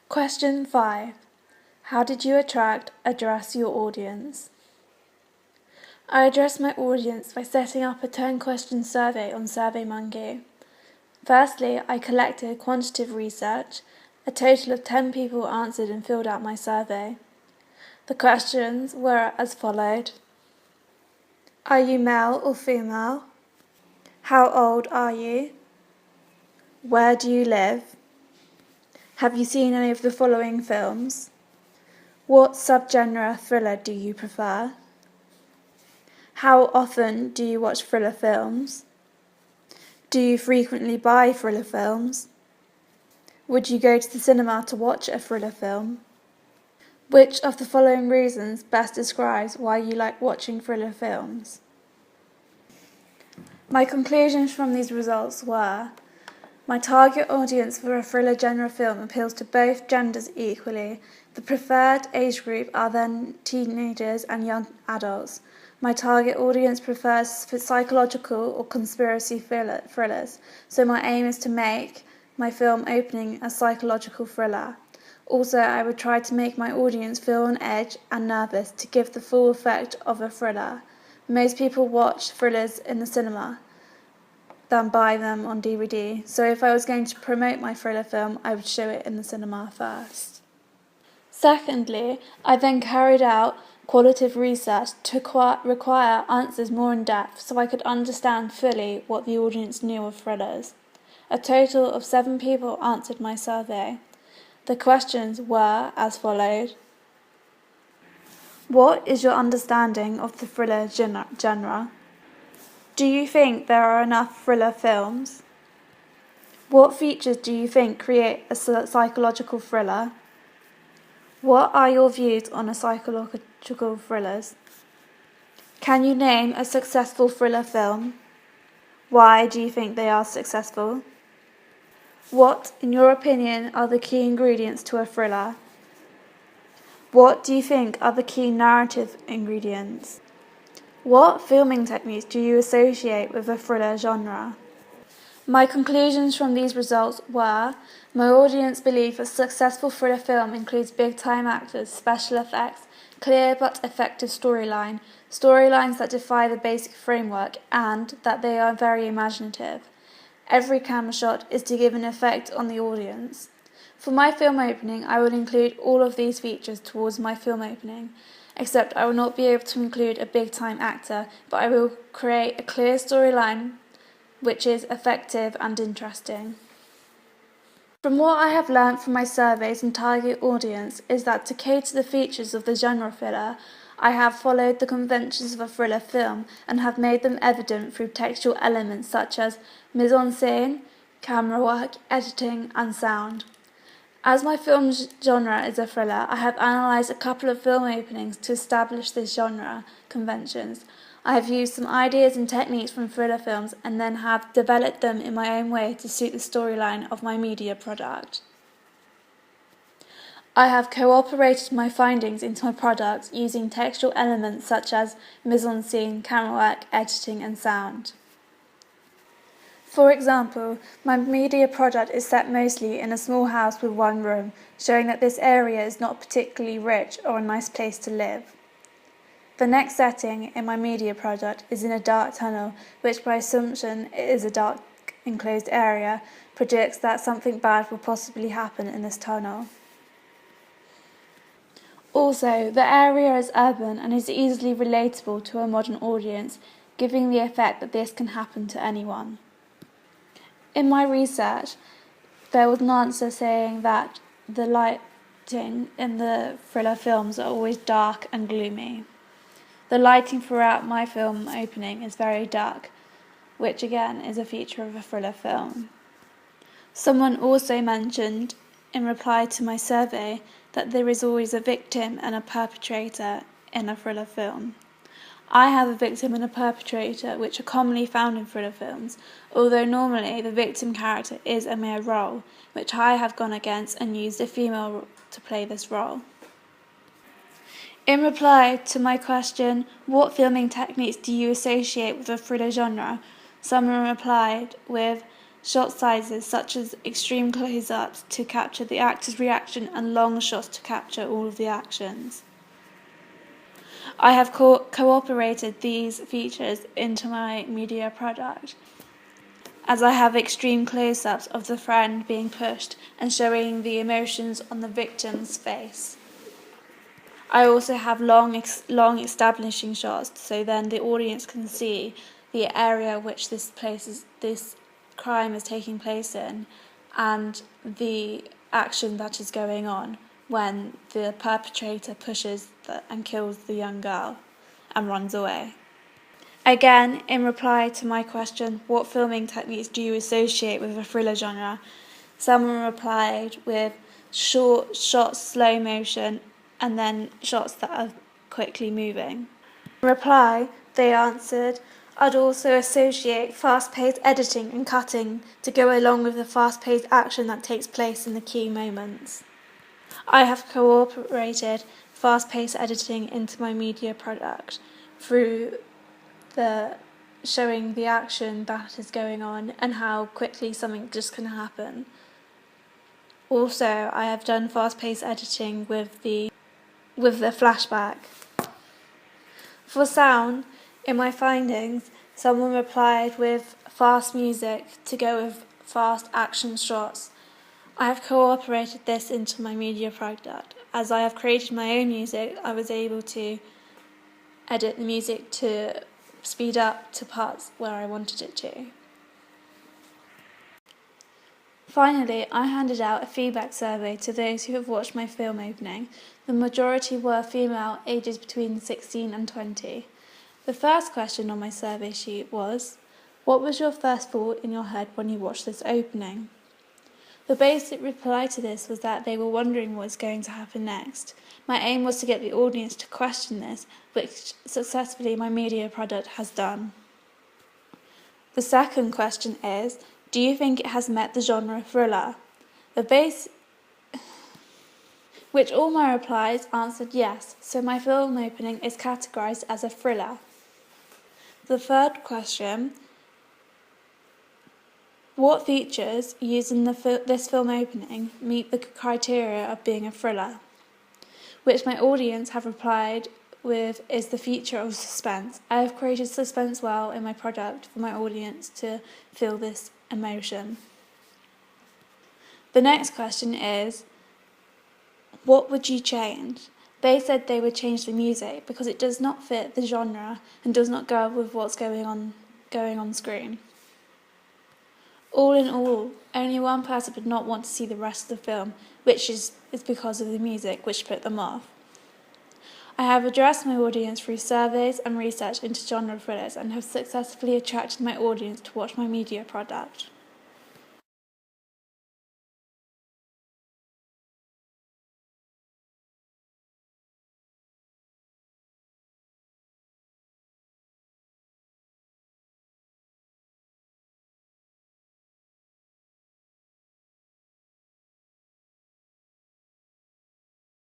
Question 5. How did you address your audience? I addressed my audience by setting up a 10-question survey on SurveyMonkey. Firstly, I collected quantitative research. A total of 10 people answered and filled out my survey. The questions were as followed. Are you male or female? How old are you? Where do you live? Have you seen any of the following films? What subgenre thriller do you prefer? How often do you watch thriller films? Do you frequently buy thriller films? Would you go to the cinema to watch a thriller film? Which of the following reasons best describes why you like watching thriller films? My conclusions from these results were: my target audience for a thriller genre film appeals to both genders equally. The preferred age group are then teenagers and young adults. My target audience prefers psychological or conspiracy thrillers, so my aim is to make my film opening a psychological thriller. Also, I would try to make my audience feel on edge and nervous to give the full effect of a thriller. Most people watch thrillers in the cinema than buy them on DVD, so if I was going to promote my thriller film, I would show it in the cinema first. Secondly, I then carried out qualitative research to require answers more in depth so I could understand fully what the audience knew of thrillers. A total of 7 people answered my survey. The questions were as followed. What is your understanding of the thriller genre? Do you think there are enough thriller films? What features do you think create a psychological thriller? What are your views on psychological thrillers? Can you name a successful thriller film? Why do you think they are successful? What, in your opinion, are the key ingredients to a thriller? What do you think are the key narrative ingredients? What filming techniques do you associate with the thriller genre? My conclusions from these results were: my audience believe a successful thriller film includes big-time actors, special effects, clear but effective storylines that defy the basic framework, and that they are very imaginative. Every camera shot is to give an effect on the audience. For my film opening, I will include all of these features towards my film opening, except I will not be able to include a big-time actor, but I will create a clear storyline which is effective and interesting. From what I have learnt from my surveys and target audience is that to cater the features of the genre thriller, I have followed the conventions of a thriller film and have made them evident through textual elements such as mise-en-scène, camera work, editing and sound. As my film genre is a thriller, I have analysed a couple of film openings to establish this genre conventions. I have used some ideas and techniques from thriller films and then have developed them in my own way to suit the storyline of my media product. I have cooperated my findings into my product using textual elements such as mise-en-scène, camera work, editing and sound. For example, my media product is set mostly in a small house with one room, showing that this area is not particularly rich or a nice place to live. The next setting in my media product is in a dark tunnel, which by assumption is a dark enclosed area, predicts that something bad will possibly happen in this tunnel. Also, the area is urban and is easily relatable to a modern audience, giving the effect that this can happen to anyone. In my research, there was an answer saying that the lighting in the thriller films are always dark and gloomy. The lighting throughout my film opening is very dark, which again is a feature of a thriller film. Someone also mentioned, in reply to my survey, that there is always a victim and a perpetrator in a thriller film. I have a victim and a perpetrator, which are commonly found in thriller films, although normally the victim character is a male role, which I have gone against and used a female to play this role. In reply to my question, what filming techniques do you associate with the thriller genre? Someone replied with shot sizes such as extreme close-ups to capture the actor's reaction and long shots to capture all of the actions. I have cooperated these features into my media product, as I have extreme close-ups of the friend being pushed and showing the emotions on the victim's face. I also have long establishing shots, so then the audience can see the area which this crime is taking place in, and the action that is going on when the perpetrator pushes and kills the young girl and runs away. Again, in reply to my question, what filming techniques do you associate with the thriller genre? Someone replied with short shots, slow motion, and then shots that are quickly moving. In reply, they answered, I'd also associate fast-paced editing and cutting to go along with the fast-paced action that takes place in the key moments. I have cooperated fast-paced editing into my media product through showing the action that is going on and how quickly something just can happen. Also, I have done fast-paced editing with the flashback. For sound, in my findings, someone replied with fast music to go with fast action shots. I have cooperated this into my media product. As I have created my own music, I was able to edit the music to speed up to parts where I wanted it to. Finally, I handed out a feedback survey to those who have watched my film opening. The majority were female, ages between 16 and 20. The first question on my survey sheet was, what was your first thought in your head when you watched this opening? The basic reply to this was that they were wondering what is going to happen next. My aim was to get the audience to question this, which successfully my media product has done. The second question is, do you think it has met the genre thriller? Which all my replies answered yes, so my film opening is categorised as a thriller. The third question, what features used in this film opening meet the criteria of being a thriller? Which my audience have replied with is the feature of suspense. I have created suspense well in my product for my audience to feel this emotion. The next question is, what would you change? They said they would change the music because it does not fit the genre and does not go with what's going on screen. All in all, only one person did not want to see the rest of the film, which is because of the music, which put them off. I have addressed my audience through surveys and research into genre thrillers and have successfully attracted my audience to watch my media product.